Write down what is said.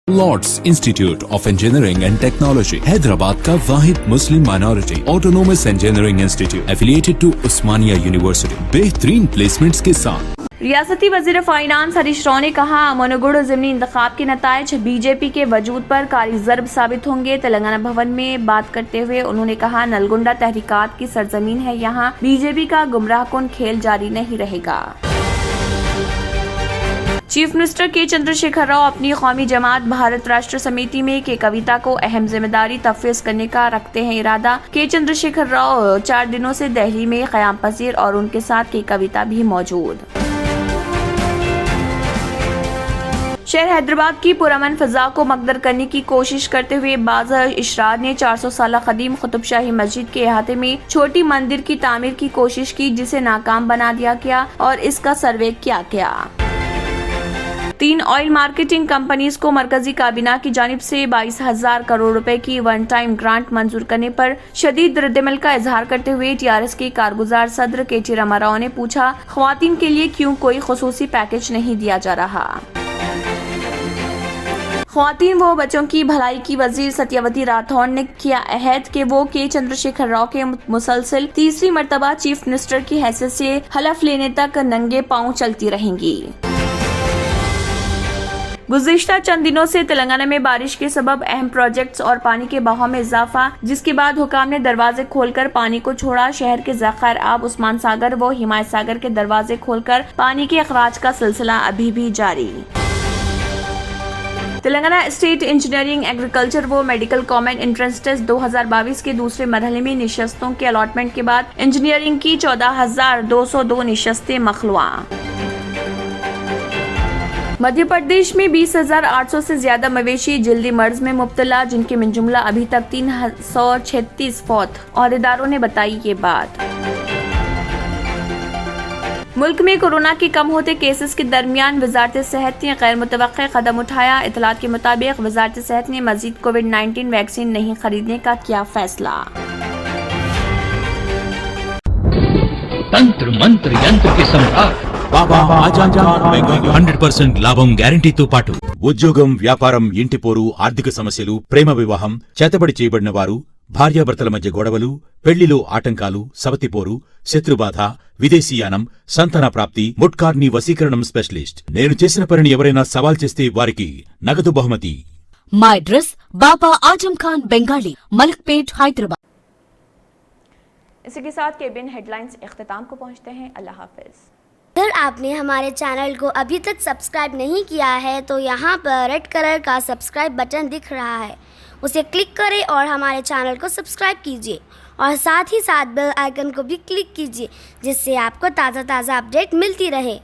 Lord's institute of engineering and technology Hyderabad का वाहिद Muslim minority autonomous engineering institute affiliated to Osmania university बेहतरीन placements के साथ। रियासती वजीर फाइनेंस हरीश राव ने कहा, अमनगुड़ ज़िमनी इंतखाब के नताइज बीजेपी के वजूद पर कारी ज़रब साबित होंगे। तेलंगाना भवन में बात करते हुए उन्होंने कहा, नलगुंडा तहरीकात की सरजमीन है, यहाँ बीजेपी का गुमराहकुन खेल जारी नहीं रहेगा। चीफ मिनिस्टर के चंद्रशेखर राव अपनी कौमी जमात भारत राष्ट्र समिति में के कविता को अहम जिम्मेदारी तफवीज़ करने का रखते हैं इरादा। के चंद्रशेखर राव 4 दिनों से दिल्ली में क़याम पजीर और उनके साथ के कविता भी मौजूद। शहर हैदराबाद की पुरअमन फ़ज़ा को मकदर करने की कोशिश करते हुए बाज़ इशरार ने 400 साल कदीम कुतुब शाही मस्जिद के अहाते में छोटी मंदिर की तामीर की कोशिश की, जिसे नाकाम बना दिया गया और इसका सर्वे किया गया। 3 ऑयल मार्केटिंग कंपनीज को मरकजी काबीना की जानिब से 22,000 करोड़ रुपए की वन टाइम ग्रांट मंजूर करने पर शदीद रद्दमल का इजहार करते हुए टीआरएस के कारगुजार सदर के.टी. रामाराव ने पूछा, ख्वातीन के लिए क्यों कोई खुसूसी पैकेज नहीं दिया जा रहा। ख्वातीन व बच्चों की भलाई की वजीर सत्यावती राठौड़ ने किया अहद कि वो के चंद्रशेखर राव के मुसलसल तीसरी मर्तबा चीफ मिनिस्टर की हैसियत से हलफ लेने तक नंगे पांव चलती रहेंगी। गुज़िश्ता चंद दिनों से तेलंगाना में बारिश के सबब अहम प्रोजेक्ट्स और पानी के बहाव में इजाफा, जिसके बाद हुकाम ने दरवाजे खोलकर पानी को छोड़ा। शहर के ज़ख़ायर आब उस्मान सागर व हिमायत सागर के दरवाजे खोलकर पानी के अखराज का सिलसिला अभी भी जारी। तेलंगाना स्टेट इंजीनियरिंग, एग्रीकल्चर व मेडिकल कॉमन एंट्रेंस टेस्ट 2022 के दूसरे मरहले में निशस्तों के अलॉटमेंट के बाद इंजीनियरिंग की 14,202 निशस्तें मखलूआ। मध्य प्रदेश में 20,800 से ज्यादा मवेशी जल्दी मर्ज में मुब्तला, जिनके मिन जुमला अभी तक 336 फौत। ओहदेदारों ने बताई ये बात। मुल्क में कोरोना के कम होते केसेस के दरमियान वजारत सेहत ने गैर मुतवक्किल कदम उठाया। इतलात के मुताबिक वजारत सेहत ने मजीद कोविड-19 वैक्सीन नहीं खरीदने का किया फैसला। तंत्र मंत्र यंत्र के सम्राट బాబా ఆజాన్ బెంగాల్ 100% లాభం గ్యారంటీతో పాటు ఉద్యోగం, వ్యాపారం, ఇంటి పోరు, ఆర్థిక సమస్యలు, ప్రేమ వివాహం, చేతబడి చేయబడిన వారు, భార్యాభర్తల మధ్య గొడవలు, పెళ్లిలో ఆటంకాలు, సవతిపోరు, శత్రుబాధ, విదేశీయానం, సంతాన ప్రాప్తి, ముట్కార్ని వశీకరణం స్పెషలిస్ట్. నేను చేసిన పనిని ఎవరైనా సవాల్ చేస్తే వారికి నగదు బహుమతి. మా అడ్రస్ బాబా ఆజం ఖాన్ బెంగాली, मलकपेट, हैदराबाद। इसी के साथ केबिन हेडलाइंस इख्तिताम को पहुंचते हैं। अल्लाह हाफिज। अगर आपने हमारे चैनल को अभी तक सब्सक्राइब नहीं किया है तो यहाँ पर रेड कलर का सब्सक्राइब बटन दिख रहा है, उसे क्लिक करें और हमारे चैनल को सब्सक्राइब कीजिए और साथ ही साथ बेल आइकन को भी क्लिक कीजिए, जिससे आपको ताज़ा अपडेट मिलती रहे।